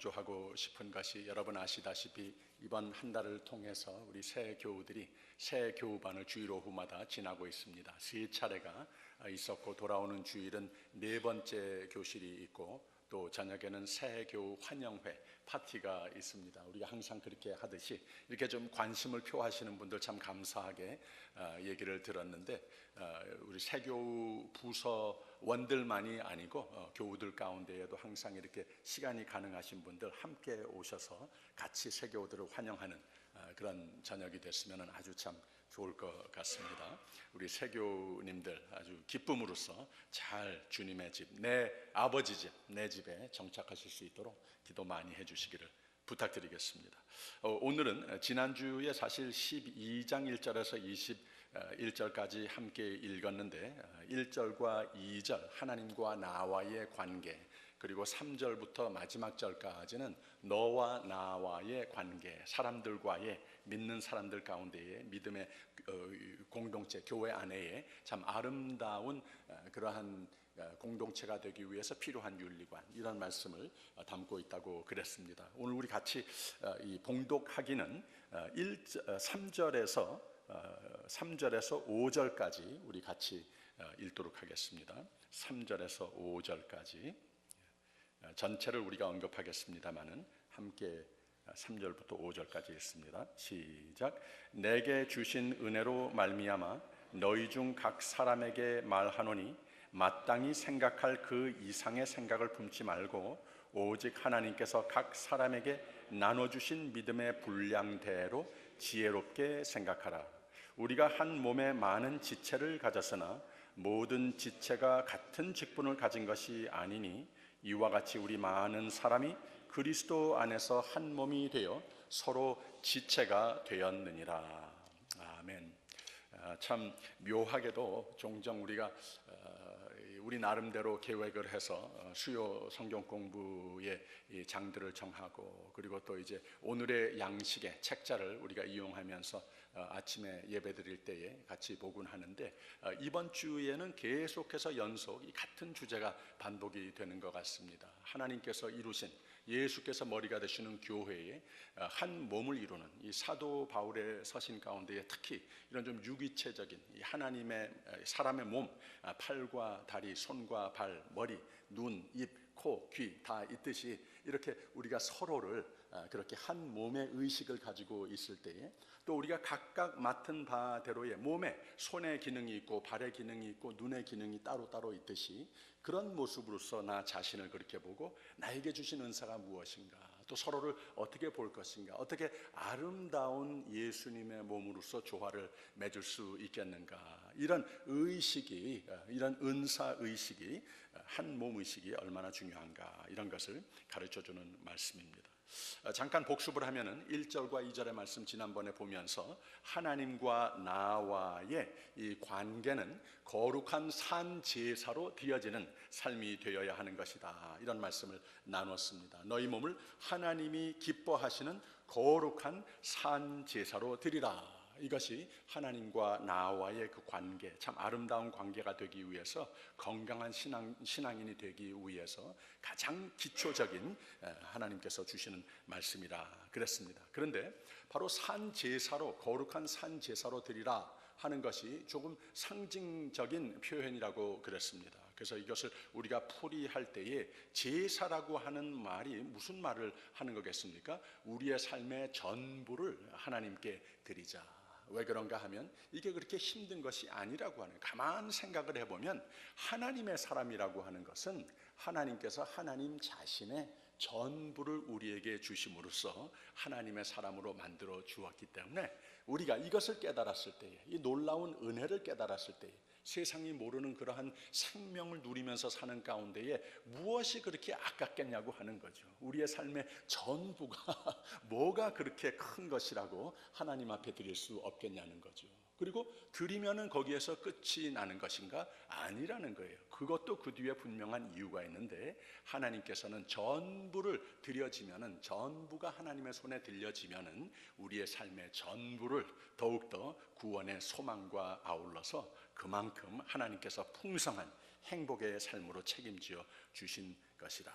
강조하고 싶은 것이, 여러분 아시다시피 이번 한 달을 통해서 우리 새 교우들이 새 교우반을 주일 오후마다 지나고 있습니다. 세 차례가 있었고, 돌아오는 주일은 네 번째 교실이 있고, 또 저녁에는 새 교우 환영회 파티가 있습니다. 우리가 항상 그렇게 하듯이 이렇게 좀 관심을 표하시는 분들 참 감사하게 얘기를 들었는데, 우리 새 교우 부서원들만이 아니고 교우들 가운데에도 항상 이렇게 시간이 가능하신 분들 함께 오셔서 같이 새 교우들을 환영하는 그런 저녁이 됐으면 아주 참 좋을 것 같습니다. 우리 세교님들 아주 기쁨으로써 잘 주님의 집, 내 아버지 집, 내 집에 정착하실 수 있도록 기도 많이 해주시기를 부탁드리겠습니다. 오늘은 지난주에 사실 12장 1절에서 21절까지 함께 읽었는데, 1절과 2절 하나님과 나와의 관계, 그리고 3절부터 마지막 절까지는 너와 나와의 관계, 사람들과의, 믿는 사람들 가운데의 믿음의 공동체, 교회 안에의 참 아름다운 그러한 공동체가 되기 위해서 필요한 윤리관, 이런 말씀을 담고 있다고 그랬습니다. 오늘 우리 같이 이 봉독하기는 3절에서 5절까지 우리 같이 읽도록 하겠습니다. 3절에서 5절까지 전체를 우리가 언급하겠습니다마는 함께 3절부터 5절까지 읽습니다. 시작. 내게 주신 은혜로 말미암아 너희 중 각 사람에게 말하노니 마땅히 생각할 그 이상의 생각을 품지 말고 오직 하나님께서 각 사람에게 나눠주신 믿음의 분량대로 지혜롭게 생각하라. 우리가 한 몸에 많은 지체를 가졌으나 모든 지체가 같은 직분을 가진 것이 아니니 이와 같이 우리 많은 사람이 그리스도 안에서 한 몸이 되어 서로 지체가 되었느니라. 아멘. 참 묘하게도 종종 우리가 우리 나름대로 계획을 해서 수요 성경 공부의 장들을 정하고, 그리고 또 이제 오늘의 양식의 책자를 우리가 이용하면서 아침에 예배 드릴 때에 같이 복원하는데, 이번 주에는 계속해서 연속 이 같은 주제가 반복이 되는 것 같습니다. 하나님께서 이루신, 예수께서 머리가 되시는 교회에 한 몸을 이루는 이 사도 바울의 서신 가운데에 특히 이런 좀 유기체적인 이 하나님의 사람의 몸, 팔과 다리, 손과 발, 머리, 눈, 입, 코, 귀 다 있듯이 이렇게 우리가 서로를 그렇게 한 몸의 의식을 가지고 있을 때에, 또 우리가 각각 맡은 바대로의 몸에 손의 기능이 있고 발의 기능이 있고 눈의 기능이 따로따로 있듯이, 그런 모습으로서 나 자신을 그렇게 보고 나에게 주신 은사가 무엇인가, 또 서로를 어떻게 볼 것인가, 어떻게 아름다운 예수님의 몸으로서 조화를 맺을 수 있겠는가, 이런 의식이, 이런 은사 의식이, 한 몸 의식이 얼마나 중요한가, 이런 것을 가르쳐주는 말씀입니다. 잠깐 복습을 하면은 1절과 2절의 말씀 지난번에 보면서 하나님과 나와의 이 관계는 거룩한 산 제사로 드려지는 삶이 되어야 하는 것이다, 이런 말씀을 나눴습니다. 너희 몸을 하나님이 기뻐하시는 거룩한 산 제사로 드리라. 이것이 하나님과 나와의 그 관계, 참 아름다운 관계가 되기 위해서, 건강한 신앙인이 되기 위해서 가장 기초적인 하나님께서 주시는 말씀이라 그랬습니다. 그런데 바로 산 제사로, 거룩한 산 제사로 드리라 하는 것이 조금 상징적인 표현이라고 그랬습니다. 그래서 이것을 우리가 풀이할 때에 제사라고 하는 말이 무슨 말을 하는 거겠습니까? 우리의 삶의 전부를 하나님께 드리자. 왜 그런가 하면 이게 그렇게 힘든 것이 아니라고 하는, 가만 생각을 해보면 하나님의 사람이라고 하는 것은 하나님께서 하나님 자신의 전부를 우리에게 주심으로써 하나님의 사람으로 만들어 주었기 때문에, 우리가 이것을 깨달았을 때에, 이 놀라운 은혜를 깨달았을 때에, 세상이 모르는 그러한 생명을 누리면서 사는 가운데에 무엇이 그렇게 아깝겠냐고 하는 거죠. 우리의 삶의 전부가 뭐가 그렇게 큰 것이라고 하나님 앞에 드릴 수 없겠냐는 거죠. 그리고 드리면은 거기에서 끝이 나는 것인가? 아니라는 거예요. 그것도 그 뒤에 분명한 이유가 있는데, 하나님께서는 전부를 드려지면은, 전부가 하나님의 손에 들려지면은 우리의 삶의 전부를 더욱더 구원의 소망과 아울러서 그만큼 하나님께서 풍성한 행복의 삶으로 책임지어 주신 것이다.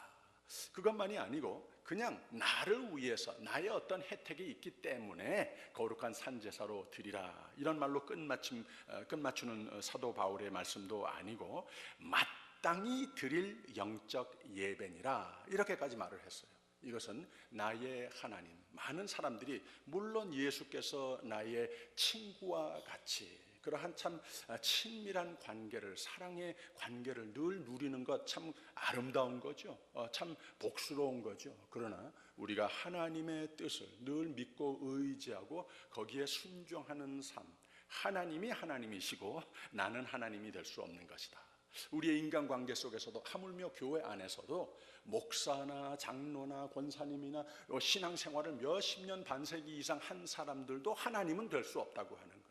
그것만이 아니고 그냥 나를 위해서 나의 어떤 혜택이 있기 때문에 거룩한 산제사로 드리라, 이런 말로 끝맞추는 사도 바울의 말씀도 아니고 마땅히 드릴 영적 예배니라, 이렇게까지 말을 했어요. 이것은 나의 하나님, 많은 사람들이 물론 예수께서 나의 친구와 같이 그러한 참 친밀한 관계를, 사랑의 관계를 늘 누리는 것 참 아름다운 거죠. 참 복스러운 거죠. 그러나 우리가 하나님의 뜻을 늘 믿고 의지하고 거기에 순종하는 삶, 하나님이 하나님이시고 나는 하나님이 될 수 없는 것이다. 우리의 인간관계 속에서도, 하물며 교회 안에서도 목사나 장로나 권사님이나 신앙생활을 몇십 년, 반세기 이상 한 사람들도 하나님은 될 수 없다고 하는 거예요.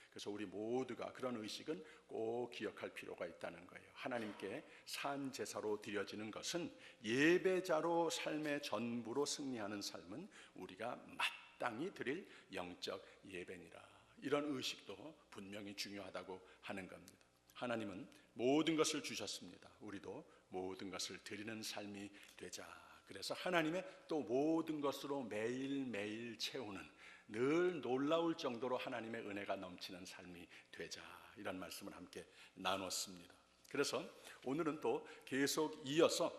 그래서 우리 모두가 그런 의식은 꼭 기억할 필요가 있다는 거예요. 하나님께 산제사로 드려지는 것은 예배자로 삶의 전부로 승리하는 삶은 우리가 마땅히 드릴 영적 예배니라, 이런 의식도 분명히 중요하다고 하는 겁니다. 하나님은 모든 것을 주셨습니다. 우리도 모든 것을 드리는 삶이 되자. 그래서 하나님의 또 모든 것으로 매일매일 채우는, 늘 놀라울 정도로 하나님의 은혜가 넘치는 삶이 되자, 이런 말씀을 함께 나눴습니다. 그래서 오늘은 또 계속 이어서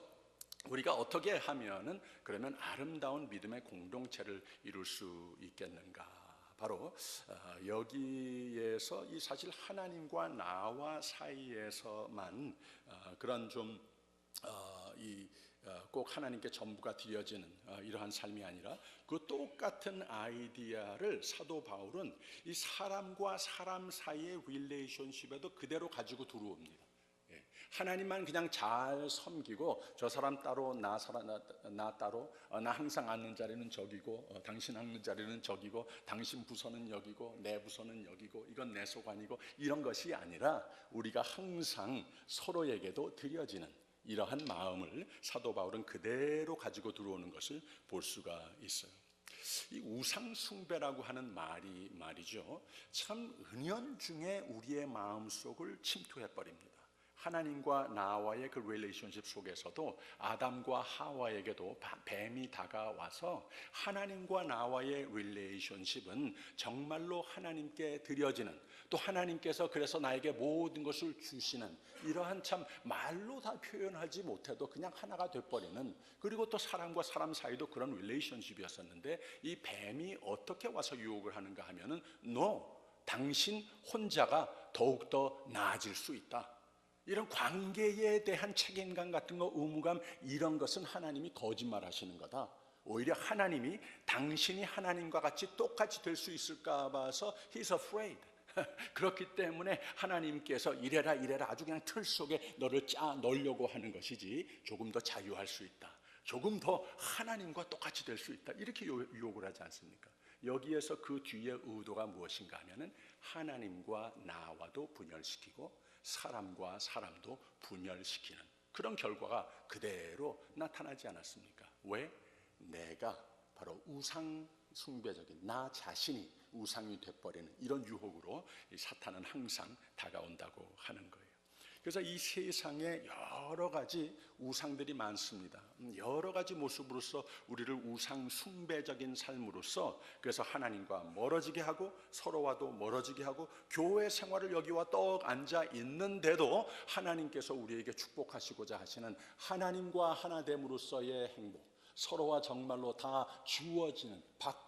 우리가 어떻게 하면은 그러면 아름다운 믿음의 공동체를 이룰 수 있겠는가, 바로 여기에서 이 사실 하나님과 나와 사이에서만 그런 좀 꼭 하나님께 전부가 드려지는 이러한 삶이 아니라 그 똑같은 아이디어를 사도 바울은 이 사람과 사람 사이의 릴레이션십에도 그대로 가지고 들어옵니다. 하나님만 그냥 잘 섬기고 저 사람 따로 나 따로, 나 항상 앉는 자리는 저기고 당신 앉는 자리는 저기고 당신 부서는 여기고 내 부서는 여기고 이건 내 소관이고, 이런 것이 아니라 우리가 항상 서로에게도 드려지는 이러한 마음을 사도 바울은 그대로 가지고 들어오는 것을 볼 수가 있어요. 이 우상 숭배라고 하는 말이죠, 참 은연중에 우리의 마음속을 침투해 버립니다. 하나님과 나와의 그 릴레이션십 속에서도 아담과 하와에게도 뱀이 다가와서 하나님과 나와의 릴레이션십은 정말로 하나님께 드려지는, 또 하나님께서 그래서 나에게 모든 것을 주시는, 이러한 참 말로 다 표현하지 못해도 그냥 하나가 돼버리는, 그리고 또 사람과 사람 사이도 그런 릴레이션십이었었는데 이 뱀이 어떻게 와서 유혹을 하는가 하면은 당신 혼자가 더욱더 나아질 수 있다, 이런 관계에 대한 책임감 같은 거, 의무감, 이런 것은 하나님이 거짓말 하시는 거다. 오히려 하나님이 당신이 하나님과 같이 똑같이 될 수 있을까 봐서 He's afraid. 그렇기 때문에 하나님께서 이래라 아주 그냥 틀 속에 너를 짜 넣으려고 하는 것이지, 조금 더 자유할 수 있다, 조금 더 하나님과 똑같이 될 수 있다, 이렇게 유혹을 하지 않습니까? 여기에서 그 뒤의 의도가 무엇인가 하면은 하나님과 나와도 분열시키고 사람과 사람도 분열시키는 그런 결과가 그대로 나타나지 않았습니까? 왜? 내가 바로 우상 숭배적인 나 자신이 우상이 돼버리는 이런 유혹으로 사탄은 항상 다가온다고 하는 거예요. 그래서 이 세상에 여러 가지 우상들이 많습니다. 여러 가지 모습으로서 우리를 우상 숭배적인 삶으로서, 그래서 하나님과 멀어지게 하고 서로와도 멀어지게 하고, 교회 생활을 여기와 떡 앉아 있는데도 하나님께서 우리에게 축복하시고자 하시는 하나님과 하나됨으로써의 행복, 서로와 정말로 다 주어지는,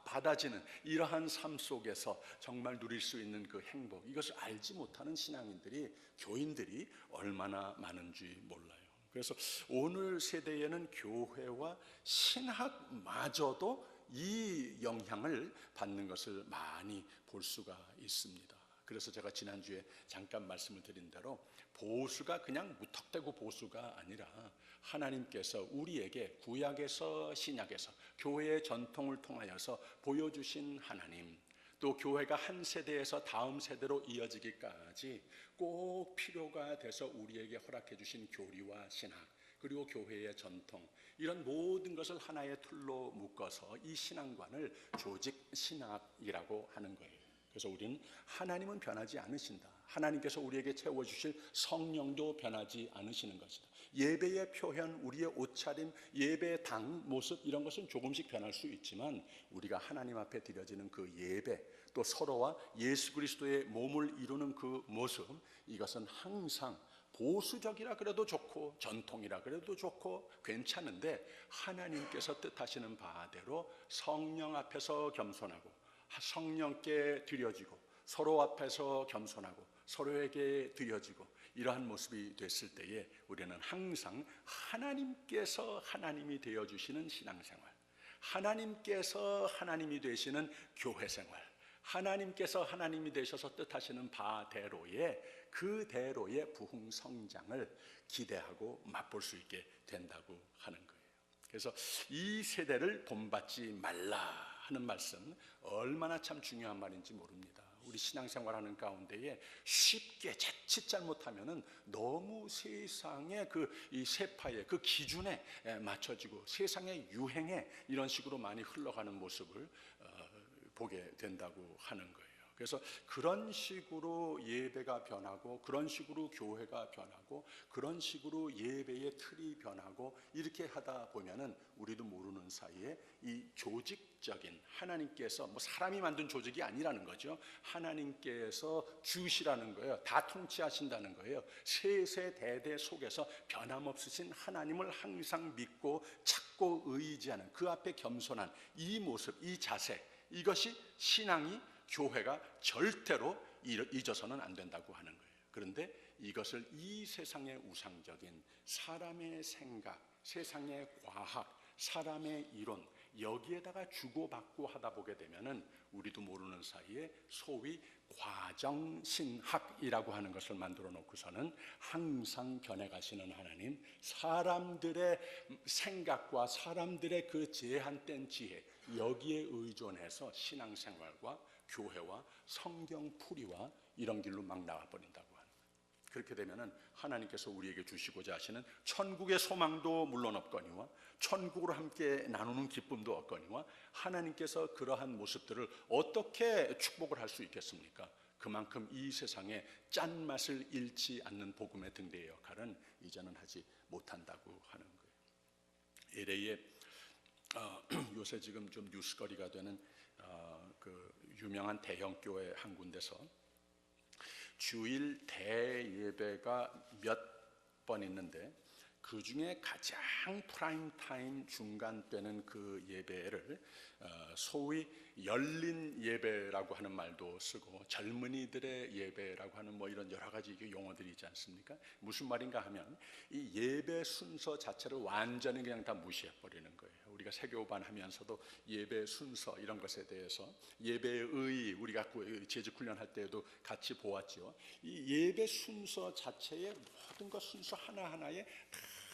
받아지는 이러한 삶 속에서 정말 누릴 수 있는 그 행복, 이것을 알지 못하는 신앙인들이, 교인들이 얼마나 많은지 몰라요. 그래서 오늘 세대에는 교회와 신학마저도 이 영향을 받는 것을 많이 볼 수가 있습니다. 그래서 제가 지난주에 잠깐 말씀을 드린 대로 보수가 그냥 무턱대고 보수가 아니라 하나님께서 우리에게 구약에서 신약에서 교회의 전통을 통하여서 보여주신 하나님, 또 교회가 한 세대에서 다음 세대로 이어지기까지 꼭 필요가 돼서 우리에게 허락해 주신 교리와 신학, 그리고 교회의 전통, 이런 모든 것을 하나의 틀로 묶어서 이 신앙관을 조직 신학이라고 하는 거예요. 그래서 우리는 하나님은 변하지 않으신다, 하나님께서 우리에게 채워주실 성령도 변하지 않으시는 것이다. 예배의 표현, 우리의 옷차림, 예배의 당 모습 이런 것은 조금씩 변할 수 있지만 우리가 하나님 앞에 드려지는 그 예배, 또 서로와 예수 그리스도의 몸을 이루는 그 모습, 이것은 항상 보수적이라 그래도 좋고 전통이라 그래도 좋고 괜찮은데 하나님께서 뜻하시는 바대로 성령 앞에서 겸손하고 성령께 드려지고 서로 앞에서 겸손하고 서로에게 드려지고 이러한 모습이 됐을 때에 우리는 항상 하나님께서 하나님이 되어주시는 신앙생활, 하나님께서 하나님이 되시는 교회생활, 하나님께서 하나님이 되셔서 뜻하시는 바대로의 그대로의 부흥성장을 기대하고 맛볼 수 있게 된다고 하는 거예요. 그래서 이 세대를 본받지 말라 하는 말씀 얼마나 참 중요한 말인지 모릅니다. 우리 신앙생활하는 가운데에 쉽게 자칫 잘못하면은 너무 세상의 이 세파의 그 기준에 맞춰지고 세상의 유행에 이런 식으로 많이 흘러가는 모습을 보게 된다고 하는 거예요. 그래서 그런 식으로 예배가 변하고 그런 식으로 교회가 변하고 그런 식으로 예배의 틀이 변하고 이렇게 하다 보면은 우리도 모르는 사이에 이 조직적인 하나님께서 뭐 사람이 만든 조직이 아니라는 거죠. 하나님께서 주시라는 거예요. 다 통치하신다는 거예요. 세세대대 속에서 변함없으신 하나님을 항상 믿고 찾고 의지하는 그 앞에 겸손한 이 모습, 이 자세, 이것이 신앙이 교회가 절대로 잊어서는 안 된다고 하는 거예요. 그런데 이것을 이 세상의 우상적인 사람의 생각, 세상의 과학, 사람의 이론 여기에다가 주고받고 하다 보게 되면은 우리도 모르는 사이에 소위 과정신학이라고 하는 것을 만들어 놓고서는 항상 변해가시는 하나님, 사람들의 생각과 사람들의 그 제한된 지혜 여기에 의존해서 신앙생활과 교회와 성경풀이와 이런 길로 막 나가버린다고 하는 거예요. 그렇게 되면은 하나님께서 우리에게 주시고자 하시는 천국의 소망도 물론 없거니와 천국으로 함께 나누는 기쁨도 없거니와 하나님께서 그러한 모습들을 어떻게 축복을 할 수 있겠습니까? 그만큼 이 세상에 짠맛을 잃지 않는 복음의 등대의 역할은 이제는 하지 못한다고 하는 거예요. LA에 요새 지금 좀 뉴스거리가 되는 그 유명한 대형 교회 한 군데서 주일 대예배가 몇 번 있는데 그 중에 가장 프라임 타임 중간 때는 그 예배를 소위 열린 예배라고 하는 말도 쓰고 젊은이들의 예배라고 하는 뭐 이런 여러 가지 용어들이 있지 않습니까? 무슨 말인가 하면 이 예배 순서 자체를 완전히 그냥 다 무시해 버리는 거예요. 우리가 세교반 하면서도 예배 순서 이런 것에 대해서 예배의 의 우리가 재직 훈련할 때에도 같이 보았죠. 이 예배 순서 자체의 모든 것 순서 하나하나에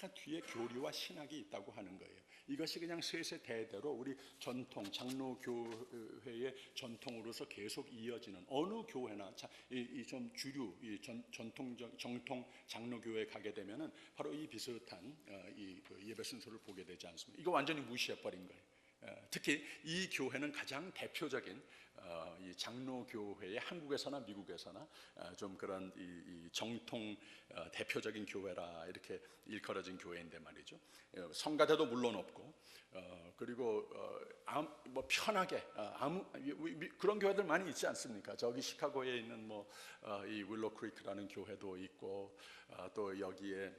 다 뒤에 교리와 신학이 있다고 하는 거예요. 이것이 그냥 세세대대로 우리 전통 장로교회의 전통으로서 계속 이어지는 어느 교회나 좀 주류 정통 장로교회에 가게 되면은 바로 이 비슷한 그 예배 순서를 보게 되지 않습니까? 이거 완전히 무시해 버린 거예요. 특히 이 교회는 가장 대표적인 이 장로교회의 한국에서나 미국에서나 좀 그런 이 정통 대표적인 교회라 이렇게 일컬어진 교회인데 말이죠. 성가대도 물론 없고 그리고 뭐 편하게 그런 교회들 많이 있지 않습니까? 저기 시카고에 있는 뭐 이 윌로 크리크라는 교회도 있고 또 여기에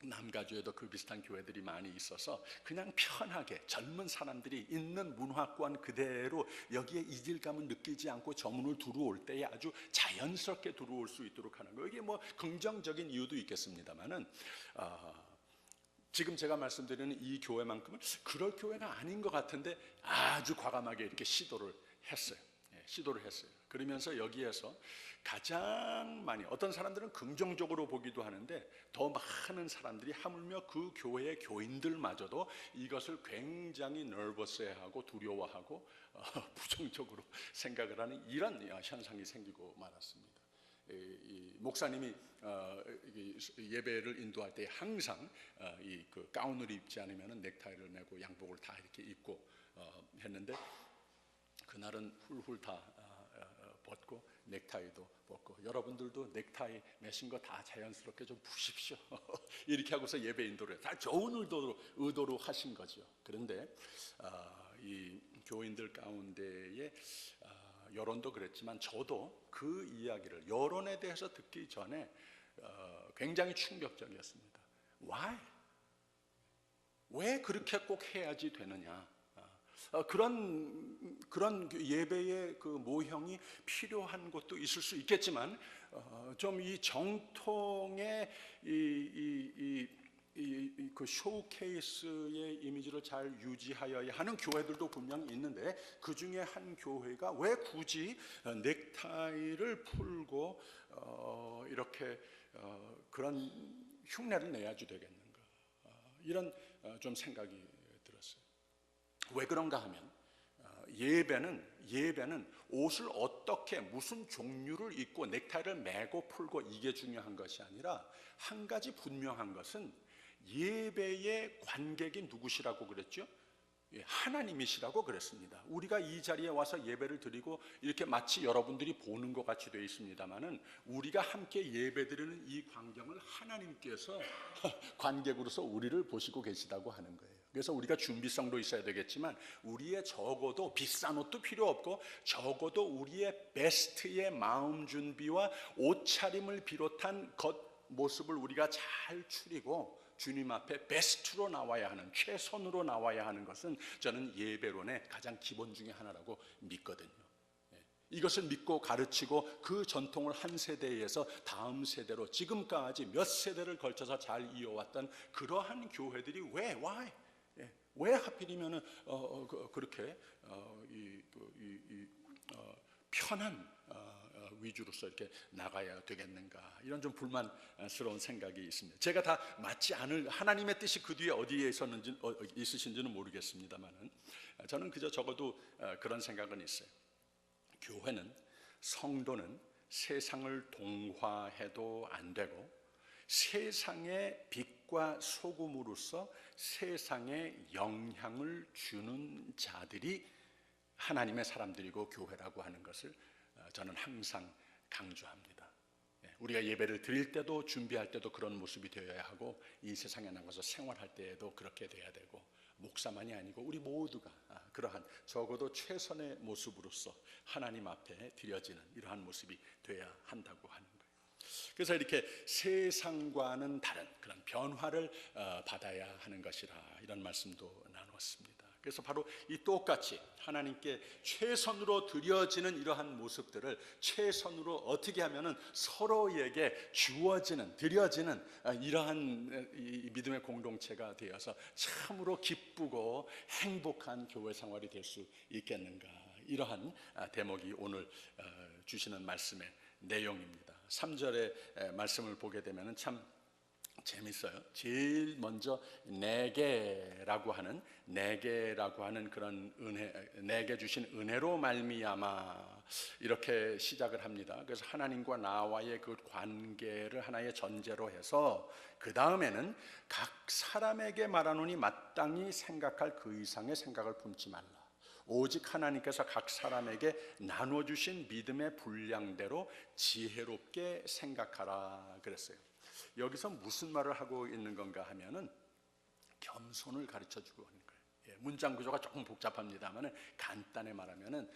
남가주에도 그 비슷한 교회들이 많이 있어서 그냥 편하게 젊은 사람들이 있는 문화권 그대로 여기에 이질감을 느끼지 않고 저문을 들어올 때에 아주 자연스럽게 들어올 수 있도록 하는 거예요. 이게 뭐 긍정적인 이유도 있겠습니다만은 지금 제가 말씀드리는 이 교회만큼은 그럴 교회가 아닌 것 같은데 아주 과감하게 이렇게 시도를 했어요. 그러면서 여기에서 가장 많이 어떤 사람들은 긍정적으로 보기도 하는데 더 많은 사람들이 하물며 그 교회의 교인들마저도 이것을 굉장히 nervous해하고 두려워하고 부정적으로 생각을 하는 이런 현상이 생기고 말았습니다. 이 목사님이 예배를 인도할 때 항상 그 가운을 입지 않으면 넥타이를 메고 양복을 다 이렇게 입고 했는데 그날은 훌훌 다 벗고 넥타이도 벗고, 여러분들도 넥타이 매신 거 다 자연스럽게 좀 푸십시오. 이렇게 하고서 예배 인도를 다 좋은 의도로 하신 거죠. 그런데 이 교인들 가운데에 여론도 그랬지만 저도 그 이야기를, 여론에 대해서 듣기 전에 굉장히 충격적이었습니다. Why? 왜 그렇게 꼭 해야지 되느냐? 그런 예배의 그 모형이 필요한 것도 있을 수 있겠지만, 좀 이 정통의 그 쇼케이스의 이미지를 잘 유지하여야 하는 교회들도 분명히 있는데, 그 중에 한 교회가 왜 굳이 넥타이를 풀고 이렇게 그런 흉내를 내야지 되겠는가? 이런 좀 생각이 들었어요. 왜 그런가 하면 예배는 옷을 어떻게 무슨 종류를 입고 넥타이를 매고 풀고 이게 중요한 것이 아니라, 한 가지 분명한 것은 예배의 관객이 누구시라고 그랬죠? 하나님이시라고 그랬습니다. 우리가 이 자리에 와서 예배를 드리고 이렇게 마치 여러분들이 보는 것 같이 되어 있습니다만은, 우리가 함께 예배드리는 이 광경을 하나님께서 관객으로서 우리를 보시고 계시다고 하는 거예요. 그래서 우리가 준비성도 있어야 되겠지만, 우리의 적어도 비싼 옷도 필요 없고, 적어도 우리의 베스트의 마음 준비와 옷차림을 비롯한 겉모습을 우리가 잘 추리고 주님 앞에 베스트로 나와야 하는, 최선으로 나와야 하는 것은 저는 예배론의 가장 기본 중에 하나라고 믿거든요. 이것을 믿고 가르치고 그 전통을 한 세대에서 다음 세대로 지금까지 몇 세대를 걸쳐서 잘 이어왔던 그러한 교회들이 왜 하필이면 그렇게 편한 위주로서 이렇게 나가야 되겠는가, 이런 좀 불만스러운 생각이 있습니다. 제가 다 맞지 않을, 하나님의 뜻이 그 뒤에 어디에 있으신지는 모르겠습니다만은, 저는 그저 적어도 그런 생각은 있어요. 교회는, 성도는 세상을 동화해도 안 되고, 세상의 빛과 소금으로서 세상에 영향을 주는 자들이 하나님의 사람들이고 교회라고 하는 것을 저는 항상 강조합니다. 우리가 예배를 드릴 때도, 준비할 때도 그런 모습이 되어야 하고, 이 세상에 나가서 생활할 때에도 그렇게 돼야 되고, 목사만이 아니고 우리 모두가 그러한 적어도 최선의 모습으로서 하나님 앞에 드려지는 이러한 모습이 돼야 한다고 하는 거예요. 그래서 이렇게 세상과는 다른 그런 변화를 받아야 하는 것이라, 이런 말씀도 나눴습니다. 그래서 바로 이 똑같이 하나님께 최선으로 드려지는 이러한 모습들을 최선으로 어떻게 하면은 서로에게 주어지는, 드려지는 이러한 이 믿음의 공동체가 되어서 참으로 기쁘고 행복한 교회 생활이 될 수 있겠는가, 이러한 대목이 오늘 주시는 말씀의 내용입니다. 3절의 말씀을 보게 되면 참 재밌어요. 제일 먼저 내게라고 하는 그런 은혜, 내게 주신 은혜로 말미암아, 이렇게 시작을 합니다. 그래서 하나님과 나와의 그 관계를 하나의 전제로 해서, 그 다음에는 각 사람에게 말하노니 마땅히 생각할 그 이상의 생각을 품지 말라. 오직 하나님께서 각 사람에게 나눠주신 믿음의 분량대로 지혜롭게 생각하라 그랬어요. 여기서 무슨 말을 하고 있는 건가 하면은 겸손을 가르쳐 주고 있는 거예요. 문장 구조가 조금 복잡합니다만, 간단히 말하면은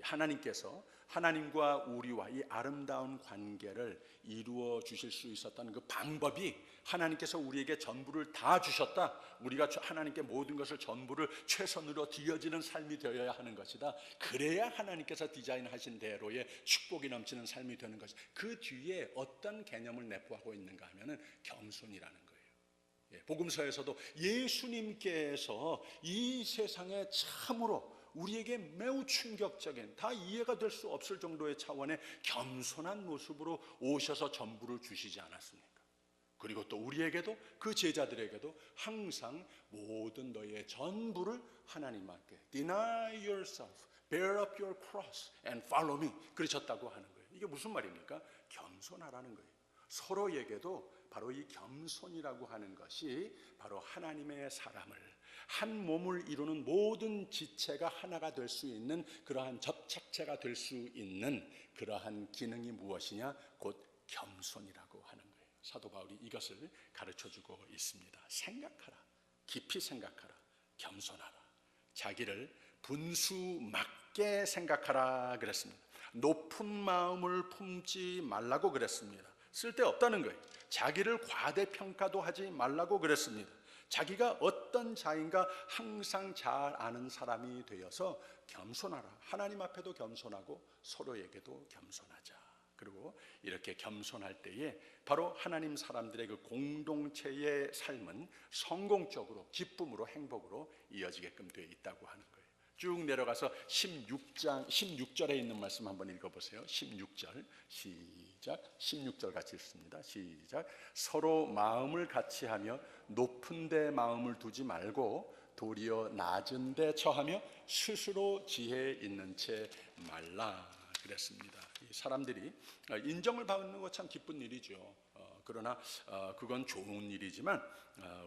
하나님께서 하나님과 우리와 이 아름다운 관계를 이루어 주실 수 있었던 그 방법이, 하나님께서 우리에게 전부를 다 주셨다, 우리가 하나님께 모든 것을 전부를 최선으로 드려지는 삶이 되어야 하는 것이다, 그래야 하나님께서 디자인하신 대로의 축복이 넘치는 삶이 되는 것이다. 그 뒤에 어떤 개념을 내포하고 있는가 하면은 겸손이라는 거예요. 복음서에서도 예수님께서 이 세상에 참으로 우리에게 매우 충격적인, 다 이해가 될 수 없을 정도의 차원의 겸손한 모습으로 오셔서 전부를 주시지 않았습니까? 그리고 또 우리에게도, 그 제자들에게도 항상 모든 너의 전부를 하나님 앞에 deny yourself, bear up your cross and follow me, 그러셨다고 하는 거예요. 이게 무슨 말입니까? 겸손하라는 거예요. 서로에게도 바로 이 겸손이라고 하는 것이 바로 하나님의 사람을, 한 몸을 이루는 모든 지체가 하나가 될 수 있는 그러한 접착체가 될 수 있는 그러한 기능이 무엇이냐? 곧 겸손이라고 하는 거예요. 사도 바울이 이것을 가르쳐주고 있습니다. 생각하라, 깊이 생각하라, 겸손하라, 자기를 분수맞게 생각하라 그랬습니다. 높은 마음을 품지 말라고 그랬습니다. 쓸데없다는 거예요. 자기를 과대평가도 하지 말라고 그랬습니다. 자기가 어떤 자인가 항상 잘 아는 사람이 되어서 겸손하라. 하나님 앞에도 겸손하고 서로에게도 겸손하자. 그리고 이렇게 겸손할 때에 바로 하나님 사람들의 그 공동체의 삶은 성공적으로, 기쁨으로, 행복으로 이어지게끔 되어 있다고 하는 거예요. 쭉 내려가서 16절에 있는 말씀 한번 읽어보세요. 16절 시작. 16절 같이 읽습니다. 시작. 서로 마음을 같이 하며 높은 데 마음을 두지 말고 도리어 낮은 데 처하며 스스로 지혜 있는 채 말라 그랬습니다. 이 사람들이 인정을 받는 것 참 기쁜 일이죠. 그러나 그건 좋은 일이지만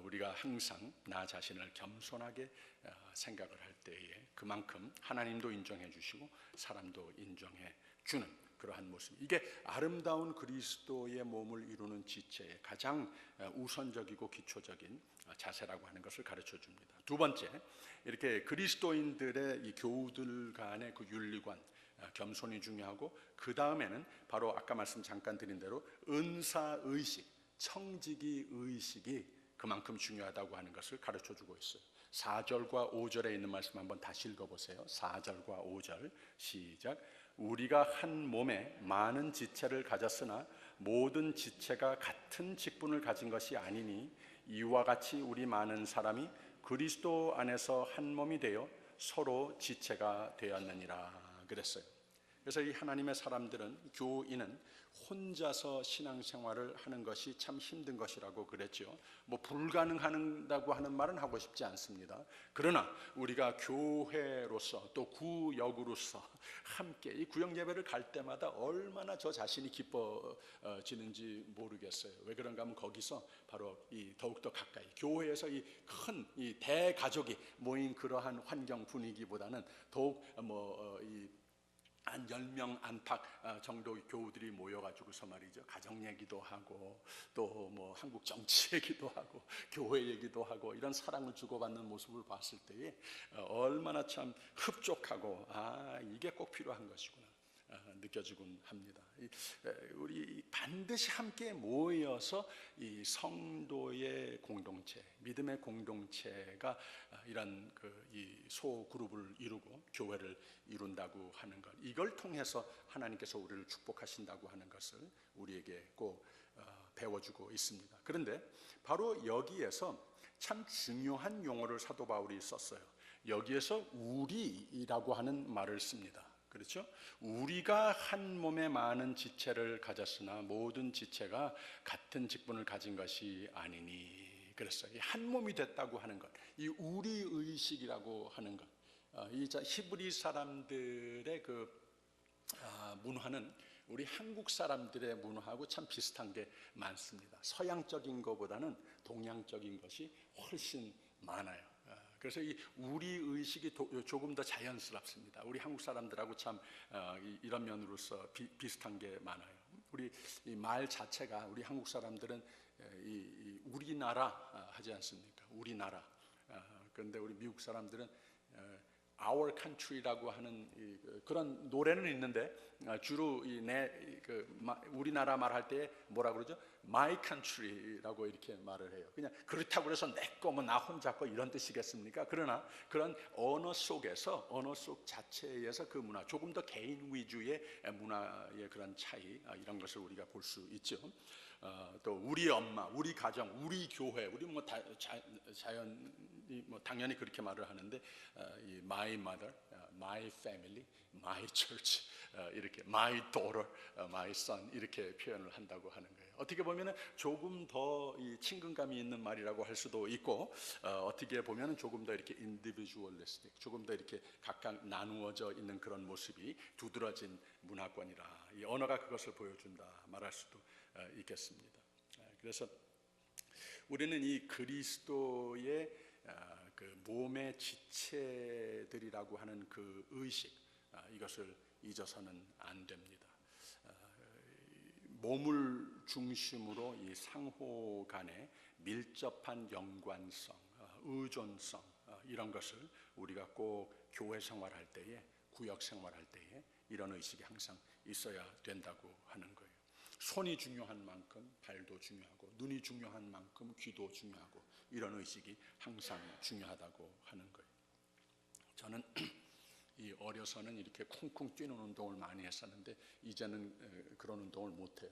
우리가 항상 나 자신을 겸손하게 생각을 할 때에 그만큼 하나님도 인정해 주시고 사람도 인정해 주는 그러한 모습, 이게 아름다운 그리스도의 몸을 이루는 지체의 가장 우선적이고 기초적인 자세라고 하는 것을 가르쳐 줍니다. 두 번째, 이렇게 그리스도인들의 이 교우들 간의 그 윤리관, 겸손이 중요하고, 그 다음에는 바로 아까 말씀 잠깐 드린 대로 은사의식, 청지기 의식이 그만큼 중요하다고 하는 것을 가르쳐 주고 있어요. 4절과 5절에 있는 말씀 한번 다시 읽어보세요. 4절과 5절 시작. 우리가 한 몸에 많은 지체를 가졌으나 모든 지체가 같은 직분을 가진 것이 아니니 이와 같이 우리 많은 사람이 그리스도 안에서 한 몸이 되어 서로 지체가 되었느니라 그랬어요. 그래서 이 하나님의 사람들은, 교인은 혼자서 신앙생활을 하는 것이 참 힘든 것이라고 그랬죠. 뭐 불가능하다고 하는 말은 하고 싶지 않습니다. 그러나 우리가 교회로서 또 구역으로서 함께 이 구역 예배를 갈 때마다 얼마나 저 자신이 기뻐지는지 모르겠어요. 왜 그런가 하면 거기서 바로 이 더욱더 가까이 교회에서 이 큰 이 대가족이 모인 그러한 환경 분위기보다는 더욱 한 10명 안팎 정도 교우들이 모여가지고서 말이죠, 가정 얘기도 하고 또 뭐 한국 정치 얘기도 하고 교회 얘기도 하고 이런 사랑을 주고받는 모습을 봤을 때에 얼마나 참 흡족하고 이게 꼭 필요한 것이구나 느껴지곤 합니다. 우리 반드시 함께 모여서 이 성도의 공동체, 믿음의 공동체가 이런 이 소그룹을 이루고 교회를 이룬다고 하는 것, 이걸 통해서 하나님께서 우리를 축복하신다고 하는 것을 우리에게 꼭 배워주고 있습니다. 그런데 바로 여기에서 참 중요한 용어를 사도 바울이 썼어요. 여기에서 우리라고 하는 말을 씁니다. 그렇죠? 우리가 한 몸에 많은 지체를 가졌으나 모든 지체가 같은 직분을 가진 것이 아니니 그랬어요. 한 몸이 됐다고 하는 것, 이 우리 의식이라고 하는 것, 이 히브리 사람들의 문화는 우리 한국 사람들의 문화하고 참 비슷한 게 많습니다. 서양적인 것보다는 동양적인 것이 훨씬 많아요. 그래서 이 우리 의식이 조금 더 자연스럽습니다. 우리 한국 사람들하고 참 이런 면으로서 비슷한 게 많아요. 우리 이 말 자체가, 우리 한국 사람들은 이 우리나라 하지 않습니까? 우리나라. 그런데 우리 미국 사람들은 Our Country라고 하는 그런 노래는 있는데 주로 우리나라 말할 때 뭐라 그러죠? My Country라고 이렇게 말을 해요. 그냥 그렇다고 해서 내 거, 나 혼자 거 이런 뜻이겠습니까? 그러나 그런 언어 속에서, 언어 속 자체에서 그 문화, 조금 더 개인 위주의 문화의 그런 차이, 이런 것을 우리가 볼 수 있죠. 또 우리 엄마, 우리 가정, 우리 교회, 우리 자연이 당연히 그렇게 말을 하는데 이 my mother, my family, my church, 이렇게 my daughter, my son 이렇게 표현을 한다고 하는 거예요. 어떻게 보면은 조금 더 이 친근감이 있는 말이라고 할 수도 있고, 어떻게 보면은 조금 더 이렇게 individualistic, 조금 더 이렇게 각각 나누어져 있는 그런 모습이 두드러진 문화권이라, 이 언어가 그것을 보여준다 말할 수도 있겠습니다. 그래서 우리는 이 그리스도의 그 몸의 지체들이라고 하는 그 의식, 이것을 잊어서는 안 됩니다. 몸을 중심으로 이 상호 간의 밀접한 연관성, 의존성, 이런 것을 우리가 꼭 교회 생활할 때에, 구역 생활할 때에 이런 의식이 항상 있어야 된다고 하는 거예요. 손이 중요한 만큼 발도 중요하고, 눈이 중요한 만큼 귀도 중요하고, 이런 의식이 항상 중요하다고 하는 거예요. 저는 이 어려서는 이렇게 쿵쿵 뛰는 운동을 많이 했었는데 이제는 그런 운동을 못 해요.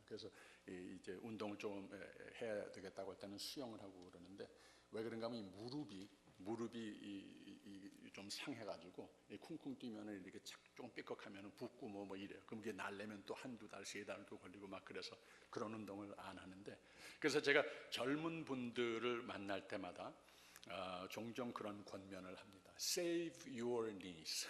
그래서 이제 운동을 좀 해야 되겠다고 할 때는 수영을 하고 그러는데, 왜 그런가 하면 이 무릎이 좀 상해가지고 쿵쿵 뛰면은 이렇게 좀 삐걱하면은 붓고 뭐 이래요. 그럼 이게 날려면 또 한두 달, 세 달도 걸리고 막, 그래서 그런 운동을 안 하는데, 그래서 제가 젊은 분들을 만날 때마다 종종 그런 권면을 합니다. Save your knees.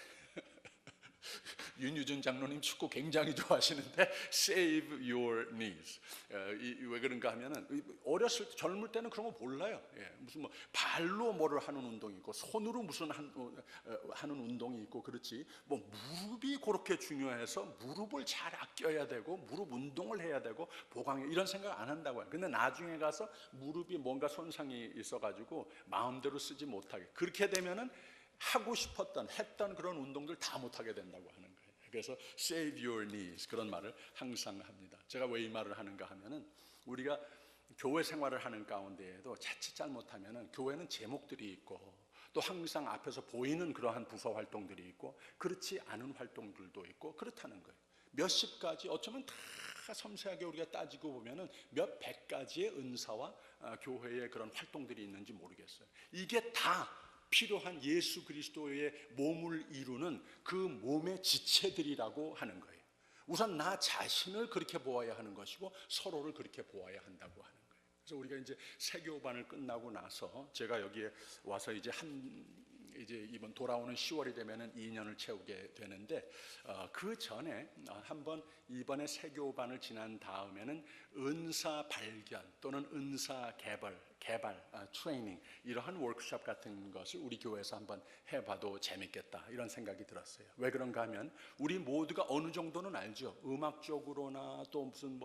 윤유준 장로님 축구 굉장히 좋아하시는데 Save your knees. 왜 그런가 하면은 어렸을 때, 젊을 때는 그런 거 몰라요. 무슨 뭐 발로 뭐를 하는 운동이 있고 손으로 무슨 하는 운동이 있고, 그렇지 뭐 무릎이 그렇게 중요해서 무릎을 잘 아껴야 되고 무릎 운동을 해야 되고 보강, 이런 생각 안 한다고 해요. 근데 나중에 가서 무릎이 뭔가 손상이 있어가지고 마음대로 쓰지 못하게, 그렇게 되면은 하고 싶었던, 했던 그런 운동들 다 못하게 된다고 하는 거예요. 그래서 save your knees, 그런 말을 항상 합니다. 제가 왜 이 말을 하는가 하면은, 우리가 교회 생활을 하는 가운데에도 자칫 잘못하면은 교회는 제목들이 있고, 또 항상 앞에서 보이는 그러한 부서 활동들이 있고, 그렇지 않은 활동들도 있고, 그렇다는 거예요. 몇십 가지, 어쩌면 다 섬세하게 우리가 따지고 보면은 몇백 가지의 은사와 교회의 그런 활동들이 있는지 모르겠어요. 이게 다 필요한 예수 그리스도의 몸을 이루는 그 몸의 지체들이라고 하는 거예요. 우선 나 자신을 그렇게 보아야 하는 것이고, 서로를 그렇게 보아야 한다고 하는 거예요. 그래서 우리가 이제 세교반을 끝나고 나서 제가 여기에 와서 이제 이번 돌아오는 10월이 되면은 2년을 채우게 되는데, 그 전에 한번 이번에 세교반을 지난 다음에는 은사 발견 또는 은사 개발 트레이닝, 이러한 워크숍 같은 것을 우리 교회에서 한번 해봐도 재밌겠다, 이런 생각이 들었어요. 왜 그런가 하면 우리 모두가 어느 정도는 알죠. 음악적으로나 또 무슨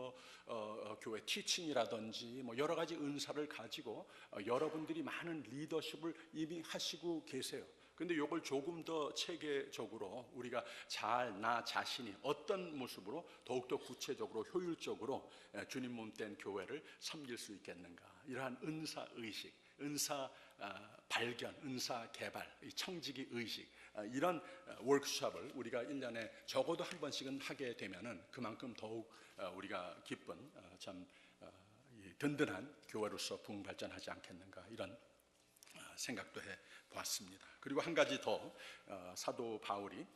교회 티칭이라든지 여러 가지 은사를 가지고 여러분들이 많은 리더십을 이미 하시고 계세요. 근데 이걸 조금 더 체계적으로 우리가 나 자신이 어떤 모습으로 더욱더 구체적으로 효율적으로 주님 몸된 교회를 섬길 수 있겠는가, 이러한 은사 의식, 은사 발견, 은사 개발, 청지기 의식, 이런 워크숍을 우리가 1년에 적어도 한 번씩은 하게 되면은 그만큼 더욱 우리가 기쁜 참 든든한 교회로서 부흥발전하지 않겠는가, 이런 생각도 해 보았습니다. 그리고 한 가지 더 사도 바울이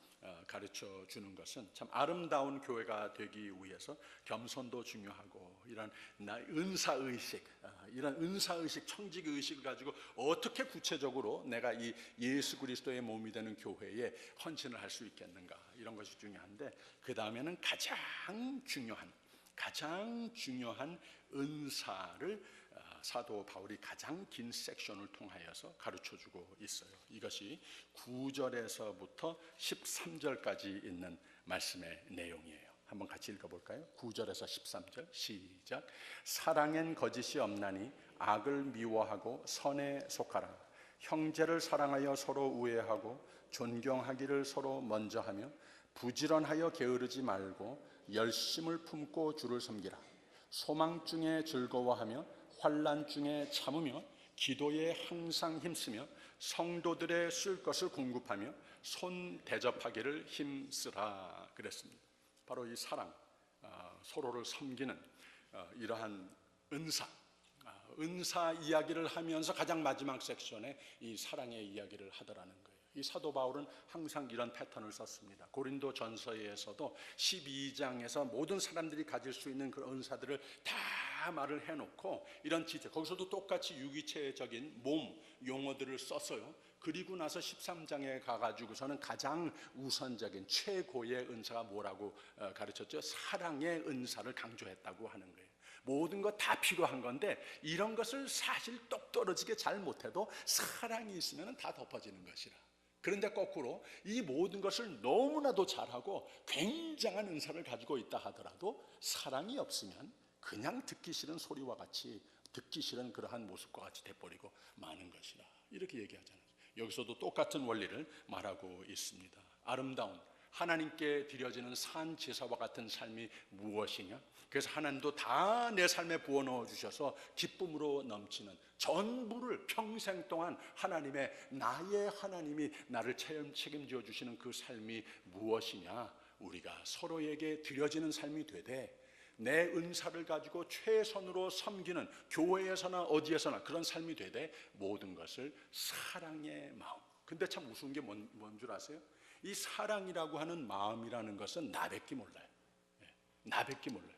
가르쳐 주는 것은, 참 아름다운 교회가 되기 위해서 겸손도 중요하고, 이런 은사의식, 이런 은사의식, 청지기의식을 가지고 어떻게 구체적으로 내가 이 예수 그리스도의 몸이 되는 교회에 헌신을 할 수 있겠는가, 이런 것이 중요한데, 그 다음에는 가장 중요한 은사를 사도 바울이 가장 긴 섹션을 통하여서 가르쳐주고 있어요. 이것이 9절에서부터 13절까지 있는 말씀의 내용이에요. 한번 같이 읽어볼까요? 9절에서 13절 시작. 사랑엔 거짓이 없나니 악을 미워하고 선에 속하라. 형제를 사랑하여 서로 우애하고 존경하기를 서로 먼저 하며 부지런하여 게으르지 말고 열심을 품고 주를 섬기라. 소망 중에 즐거워하며 환난 중에 참으며 기도에 항상 힘쓰며 성도들의 쓸 것을 공급하며 손 대접하기를 힘쓰라, 그랬습니다. 바로 이 사랑, 서로를 섬기는 이러한 은사 이야기를 하면서 가장 마지막 섹션에 이 사랑의 이야기를 하더라는 거예요. 이 사도 바울은 항상 이런 패턴을 썼습니다. 고린도 전서에서도 12장에서 모든 사람들이 가질 수 있는 그런 은사들을 다 말을 해놓고, 이런 지체, 거기서도 똑같이 유기체적인 몸 용어들을 썼어요. 그리고 나서 13장에 가가지고서는 가장 우선적인 최고의 은사가 뭐라고 가르쳤죠? 사랑의 은사를 강조했다고 하는 거예요. 모든 것 다 필요한 건데 이런 것을 사실 똑 떨어지게 잘 못해도 사랑이 있으면 다 덮어지는 것이라. 그런데 거꾸로 이 모든 것을 너무나도 잘하고 굉장한 은사를 가지고 있다 하더라도 사랑이 없으면 그냥 듣기 싫은 소리와 같이, 듣기 싫은 그러한 모습과 같이 돼버리고 마는 것이라, 이렇게 얘기하잖아요. 여기서도 똑같은 원리를 말하고 있습니다. 아름다운 하나님께 드려지는 산 제사와 같은 삶이 무엇이냐? 그래서 하나님도 다 내 삶에 부어넣어 주셔서 기쁨으로 넘치는, 전부를 평생 동안 나의 하나님이 나를 책임져 주시는 그 삶이 무엇이냐? 우리가 서로에게 드려지는 삶이 되되 내 은사를 가지고 최선으로 섬기는, 교회에서나 어디에서나 그런 삶이 되되 모든 것을 사랑의 마음. 근데 참 우스운 게 뭔 줄 아세요? 이 사랑이라고 하는 마음이라는 것은 나밖에 몰라요. 나밖에 몰라요.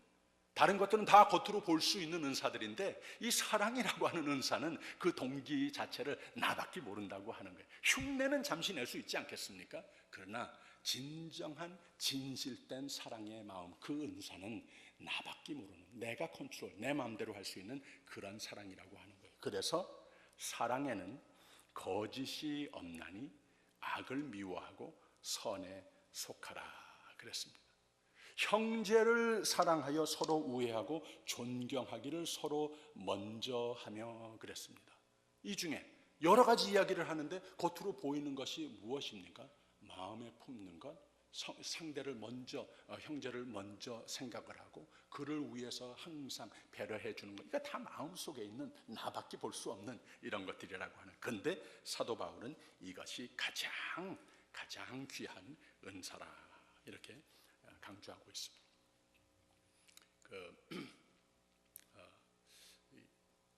다른 것들은 다 겉으로 볼 수 있는 은사들인데 이 사랑이라고 하는 은사는 그 동기 자체를 나밖에 모른다고 하는 거예요. 흉내는 잠시 낼 수 있지 않겠습니까? 그러나 진정한 진실된 사랑의 마음, 그 은사는 나밖에 모르는, 내가 컨트롤, 내 마음대로 할 수 있는 그런 사랑이라고 하는 거예요. 그래서 사랑에는 거짓이 없나니 악을 미워하고 선에 속하라 그랬습니다. 형제를 사랑하여 서로 우애하고 존경하기를 서로 먼저 하며 그랬습니다. 이 중에 여러 가지 이야기를 하는데 겉으로 보이는 것이 무엇입니까? 마음에 품는 것, 상대를 먼저, 형제를 먼저 생각을 하고 그를 위해서 항상 배려해 주는 것. 이거 다 마음속에 있는, 나밖에 볼 수 없는 이런 것들이라고 하는. 근데 사도 바울은 이것이 가장 귀한 은사라, 이렇게 강조하고 있습니다.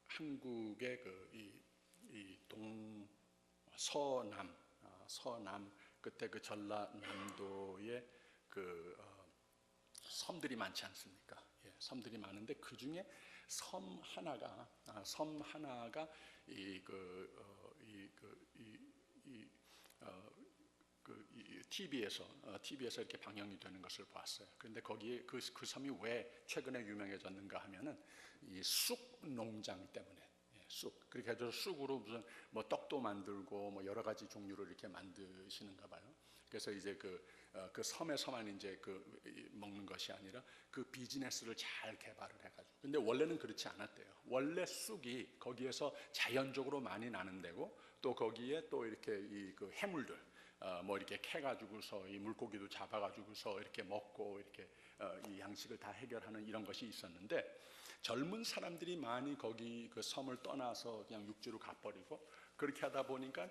한국의 서남 그때 그 전라남도에 섬들이 많지 않습니까? 예, 섬들이 많은데 그 중에 섬 하나가 TV에서 이렇게 방영이 되는 것을 봤어요. 그런데 거기에 그 섬이 왜 최근에 유명해졌는가 하면은 이 쑥 농장 때문에. 쑥, 그렇게 해서 쑥으로 무슨 뭐 떡도 만들고 뭐 여러 가지 종류를 이렇게 만드시는가 봐요. 그래서 이제 그 섬에서만 이제 먹는 것이 아니라 그 비즈니스를 잘 개발을 해가지고. 근데 원래는 그렇지 않았대요. 원래 쑥이 거기에서 자연적으로 많이 나는 데고, 또 거기에 또 이렇게 그 해물들 뭐 이렇게 캐가지고서 이 물고기도 잡아가지고서 이렇게 먹고 이렇게 이 양식을 다 해결하는 이런 것이 있었는데, 젊은 사람들이 많이 거기 그 섬을 떠나서 그냥 육지로 가버리고 그렇게 하다 보니까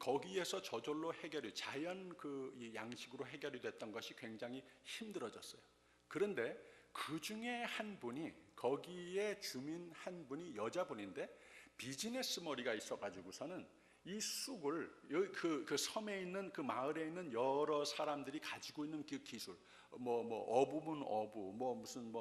거기에서 저절로 해결이, 자연 이 양식으로 해결이 됐던 것이 굉장히 힘들어졌어요. 그런데 그 중에 한 분이, 거기에 주민 한 분이 여자분인데 비즈니스 머리가 있어가지고서는 이 쑥을 그 섬에 있는, 그 마을에 있는 여러 사람들이 가지고 있는 그 기술, 어부면 어부, 무슨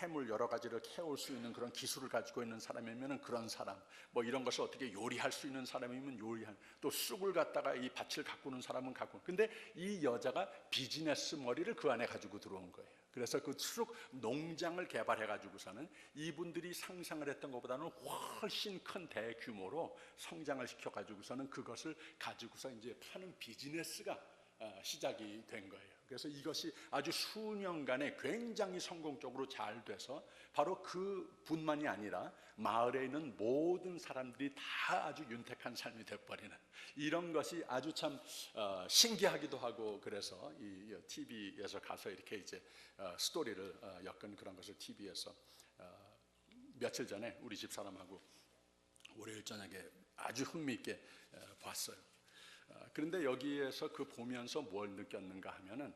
해물 여러 가지를 캐올 수 있는 그런 기술을 가지고 있는 사람이면은 그런 사람, 이런 것을 어떻게 요리할 수 있는 사람이면 요리한, 또 쑥을 갖다가 이 밭을 가꾸는 사람은 가꾸는. 근데 이 여자가 비즈니스 머리를 그 안에 가지고 들어온 거예요. 그래서 그 쑥 농장을 개발해 가지고서는 이분들이 상상을 했던 것보다는 훨씬 큰 대규모로 성장을 시켜 가지고서는 그것을 가지고서 이제 파는 비즈니스가 시작이 된 거예요. 그래서 이것이 아주 수년간에 굉장히 성공적으로 잘 돼서 바로 그 분만이 아니라 마을에 있는 모든 사람들이 다 아주 윤택한 삶이 돼버리는, 이런 것이 아주 참 신기하기도 하고, 그래서 이 TV에서 가서 이렇게 이제 스토리를 엮은 그런 것을 TV에서 며칠 전에 우리 집 사람하고 월요일 저녁에 아주 흥미있게 봤어요. 그런데 여기에서 보면서 뭘 느꼈는가 하면은,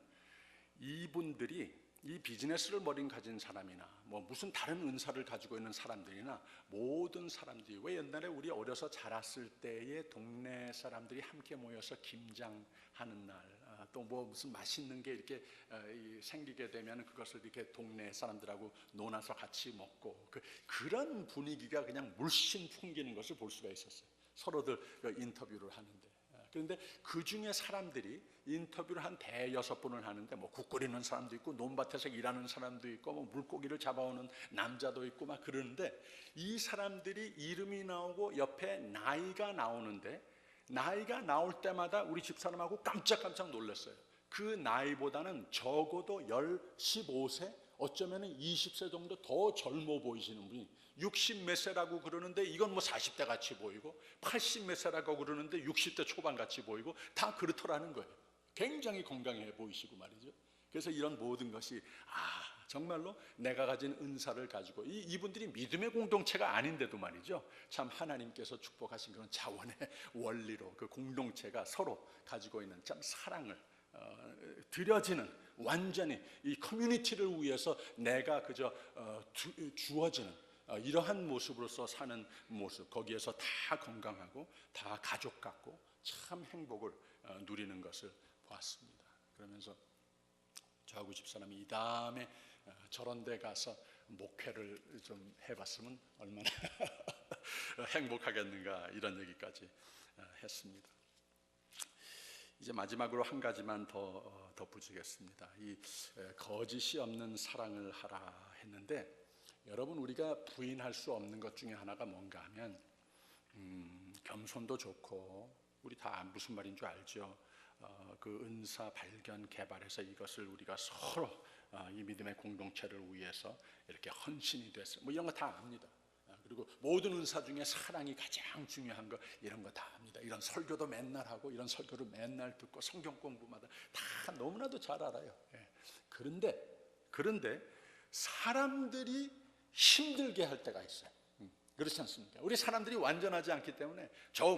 이분들이 이 비즈니스를 머린 가진 사람이나 무슨 다른 은사를 가지고 있는 사람들이나 모든 사람들이, 왜 옛날에 우리 어려서 자랐을 때의 동네 사람들이 함께 모여서 김장하는 날, 또 무슨 맛있는 게 이렇게 생기게 되면 그것을 이렇게 동네 사람들하고 논아서 같이 먹고, 그런 분위기가 그냥 물씬 풍기는 것을 볼 수가 있었어요. 서로들 인터뷰를 하는데. 그런데 그 중에 사람들이 인터뷰를 한 대여섯 번을 하는데 뭐 국 끓이는 사람도 있고 논밭에서 일하는 사람도 있고 뭐 물고기를 잡아오는 남자도 있고 막 그러는데, 이 사람들이 이름이 나오고 옆에 나이가 나오는데, 나이가 나올 때마다 우리 집사람하고 깜짝깜짝 놀랐어요. 그 나이보다는 적어도 15세, 어쩌면 20세 정도 더 젊어 보이시는 분이 60 몇 세라고 그러는데 이건 뭐 40대 같이 보이고, 80 몇 세라고 그러는데 60대 초반 같이 보이고, 다 그렇더라는 거예요. 굉장히 건강해 보이시고 말이죠. 그래서 이런 모든 것이 정말로 내가 가진 은사를 가지고, 이분들이 믿음의 공동체가 아닌데도 말이죠, 참 하나님께서 축복하신 그런 자원의 원리로 그 공동체가 서로 가지고 있는 참 사랑을 드려지는, 완전히 이 커뮤니티를 위해서 내가 그저 주어지는 이러한 모습으로서 사는 모습, 거기에서 다 건강하고 다 가족 같고 참 행복을 누리는 것을 보았습니다. 그러면서 저하고 집사람이 이 다음에 저런 데 가서 목회를 좀 해봤으면 얼마나 행복하겠는가, 이런 얘기까지 했습니다. 이제 마지막으로 한 가지만 더 덧붙이겠습니다. 이 거짓이 없는 사랑을 하라 했는데, 여러분, 우리가 부인할 수 없는 것 중에 하나가 뭔가 하면 겸손도 좋고, 우리 다 무슨 말인 줄 알죠. 그 은사 발견 개발해서 이것을 우리가 서로 이 믿음의 공동체를 위해서 이렇게 헌신이 돼서 뭐 이런 거 다 압니다. 그리고 모든 은사 중에 사랑이 가장 중요한 거, 이런 거 다 압니다. 이런 설교도 맨날 하고 이런 설교를 맨날 듣고 성경 공부마다 다 너무나도 잘 알아요. 그런데 사람들이 힘들게 할 때가 있어요. 그렇지 않습니까? 우리 사람들이 완전하지 않기 때문에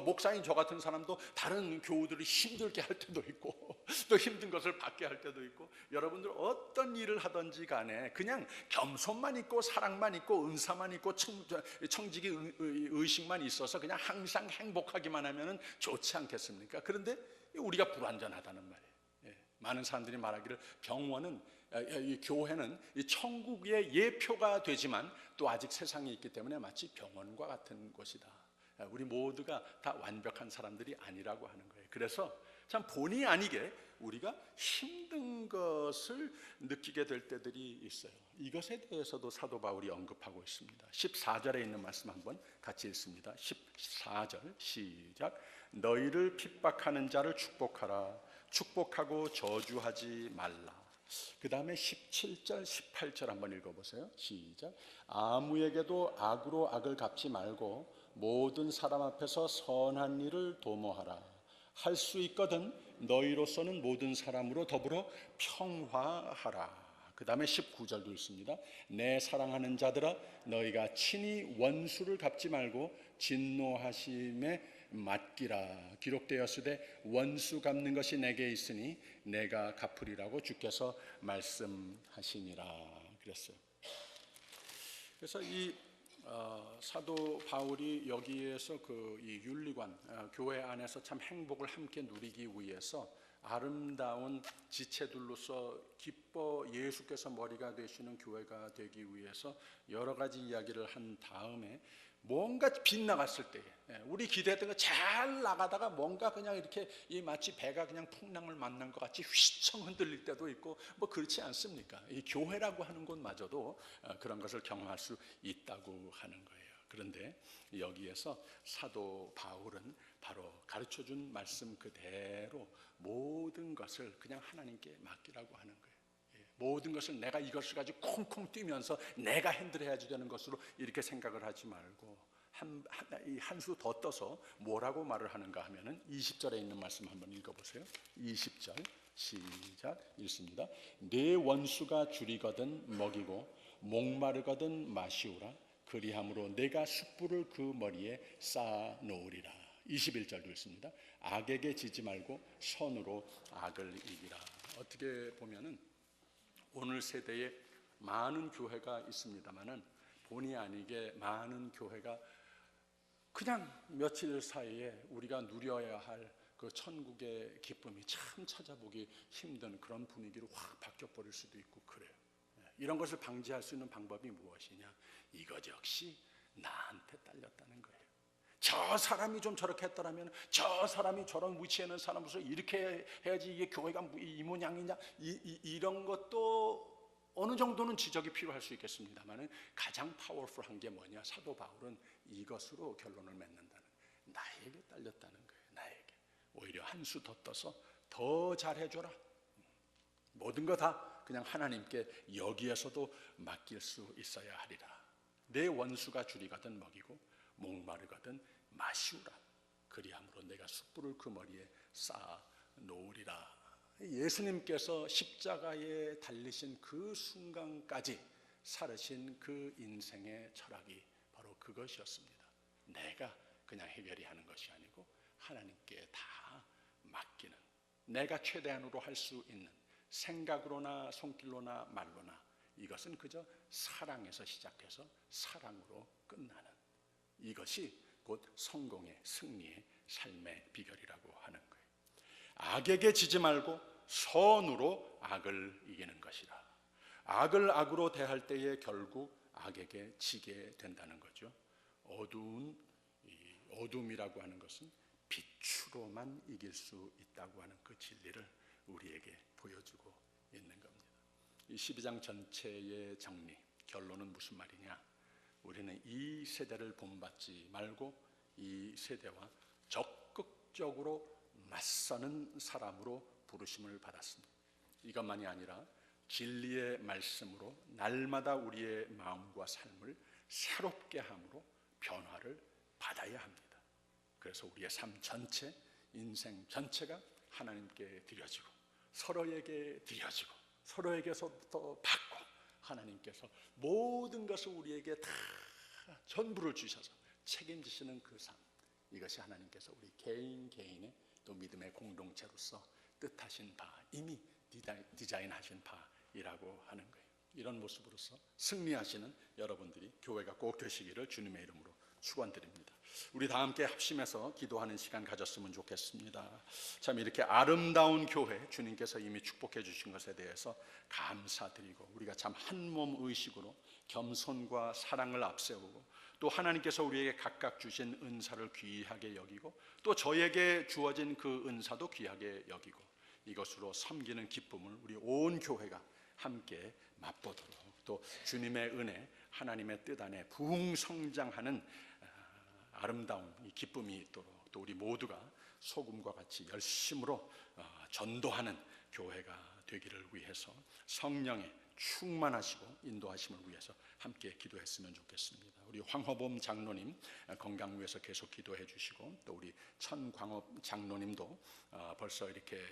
목사인 저 같은 사람도 다른 교우들을 힘들게 할 때도 있고 또 힘든 것을 받게 할 때도 있고, 여러분들 어떤 일을 하든지 간에 그냥 겸손만 있고 사랑만 있고 은사만 있고 청지기 의식만 있어서 그냥 항상 행복하기만 하면 좋지 않겠습니까? 그런데 우리가 불완전하다는 말이에요. 많은 사람들이 말하기를 이 교회는 이 천국의 예표가 되지만 또 아직 세상에 있기 때문에 마치 병원과 같은 곳이다. 우리 모두가 다 완벽한 사람들이 아니라고 하는 거예요. 그래서 참 본의 아니게 우리가 힘든 것을 느끼게 될 때들이 있어요. 이것에 대해서도 사도 바울이 언급하고 있습니다. 14절에 있는 말씀 한번 같이 읽습니다. 14절 시작. 너희를 핍박하는 자를 축복하라. 축복하고 저주하지 말라. 그 다음에 17절 18절 한번 읽어보세요. 시작. 아무에게도 악으로 악을 갚지 말고 모든 사람 앞에서 선한 일을 도모하라. 할 수 있거든 너희로서는 모든 사람으로 더불어 평화하라. 그 다음에 19절도 있습니다. 내 사랑하는 자들아, 너희가 친히 원수를 갚지 말고 진노하심에 맡기라. 기록되었으되 원수 갚는 것이 내게 있으니 내가 갚으리라고 주께서 말씀하시니라 그랬어요. 그래서 이 사도 바울이 여기에서 이 윤리관, 교회 안에서 참 행복을 함께 누리기 위해서 아름다운 지체들로서 기뻐 예수께서 머리가 되시는 교회가 되기 위해서 여러 가지 이야기를 한 다음에, 뭔가 빗나갔을 때에 우리 기대했던 거 잘 나가다가 뭔가 그냥 이렇게 마치 배가 그냥 풍랑을 만난 것 같이 휘청 흔들릴 때도 있고 뭐 그렇지 않습니까? 이 교회라고 하는 곳마저도 그런 것을 경험할 수 있다고 하는 거예요. 그런데 여기에서 사도 바울은 바로 가르쳐준 말씀 그대로 모든 것을 그냥 하나님께 맡기라고 하는 거예요. 모든 것을 내가 이것을 가지고 콩콩 뛰면서 내가 핸들해야지 되는 것으로 이렇게 생각을 하지 말고 한 수 더 떠서 뭐라고 말을 하는가 하면은 20절에 있는 말씀 한번 읽어보세요. 20절 시작 읽습니다. 내 원수가 줄이거든 먹이고 목마르거든 마시우라. 그리함으로 내가 숯불을 그 머리에 쌓아 놓으리라. 21절도 있습니다. 악에게 지지 말고 선으로 악을 이기라. 어떻게 보면은 오늘 세대에 많은 교회가 있습니다만은 본의 아니게 많은 교회가 그냥 며칠 사이에 우리가 누려야 할 그 천국의 기쁨이 참 찾아보기 힘든 그런 분위기로 확 바뀌어버릴 수도 있고 그래요. 이런 것을 방지할 수 있는 방법이 무엇이냐? 이것 역시 나한테 딸렸다는 거예요. 저 사람이 좀 저렇게 했더라면, 저 사람이 저런 위치에 있는 사람으로서 이렇게 해야지 이게 교회가 이 모양이냐, 이런 것도 어느 정도는 지적이 필요할 수 있겠습니다만, 가장 파워풀한 게 뭐냐? 사도 바울은 이것으로 결론을 맺는다는, 나에게 딸렸다는 거예요. 나에게 오히려 한 수 더 떠서 더 잘해줘라. 모든 거 다 그냥 하나님께 여기에서도 맡길 수 있어야 하리라. 내 원수가 줄이가든 먹이고 목마르거든 마시우라. 그리함으로 내가 숯불을 그 머리에 쌓아 놓으리라. 예수님께서 십자가에 달리신 그 순간까지 살으신 그 인생의 철학이 바로 그것이었습니다. 내가 그냥 해결이 하는 것이 아니고 하나님께 다 맡기는, 내가 최대한으로 할 수 있는, 생각으로나 손길로나 말로나, 이것은 그저 사랑에서 시작해서 사랑으로 끝나는, 이것이 곧 성공의, 승리의 삶의 비결이라고 하는 거예요. 악에게 지지 말고 선으로 악을 이기는 것이라. 악을 악으로 대할 때에 결국 악에게 지게 된다는 거죠. 어둠이라고 하는 것은 빛으로만 이길 수 있다고 하는 그 진리를 우리에게 보여주고 있는 겁니다. 이 12장 전체의 정리, 결론은 무슨 말이냐? 우리는 이 세대를 본받지 말고 이 세대와 적극적으로 맞서는 사람으로 부르심을 받았습니다. 이것만이 아니라 진리의 말씀으로 날마다 우리의 마음과 삶을 새롭게 함으로 변화를 받아야 합니다. 그래서 우리의 삶 전체, 인생 전체가 하나님께 드려지고, 서로에게 드려지고, 서로에게서부터 받고, 하나님께서 모든 것을 우리에게 다 전부를 주셔서 책임지시는 그 삶, 이것이 하나님께서 우리 개인의 또 믿음의 공동체로서 뜻하신 바, 이미 디자인하신 바이라고 하는 거예요. 이런 모습으로서 승리하시는 여러분들이 교회가 꼭 되시기를 주님의 이름으로 축원드립니다. 우리 다 함께 합심해서 기도하는 시간 가졌으면 좋겠습니다. 참 이렇게 아름다운 교회, 주님께서 이미 축복해 주신 것에 대해서 감사드리고, 우리가 참 한 몸 의식으로 겸손과 사랑을 앞세우고, 또 하나님께서 우리에게 각각 주신 은사를 귀하게 여기고, 또 저에게 주어진 그 은사도 귀하게 여기고, 이것으로 섬기는 기쁨을 우리 온 교회가 함께 맛보도록, 또 주님의 은혜, 하나님의 뜻 안에 부흥성장하는 아름다운 이 기쁨이 있도록, 또 우리 모두가 소금과 같이 열심으로 전도하는 교회가 되기를 위해서 성령의 충만하시고 인도하심을 위해서 함께 기도했으면 좋겠습니다. 우리 황호범 장로님 건강 위해서 계속 기도해 주시고, 또 우리 천광업 장로님도 벌써 이렇게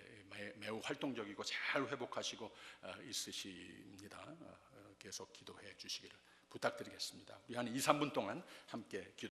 매우 활동적이고 잘 회복하시고 있으십니다. 계속 기도해 주시기를 부탁드리겠습니다. 우리 한 2, 3분 동안 함께 기도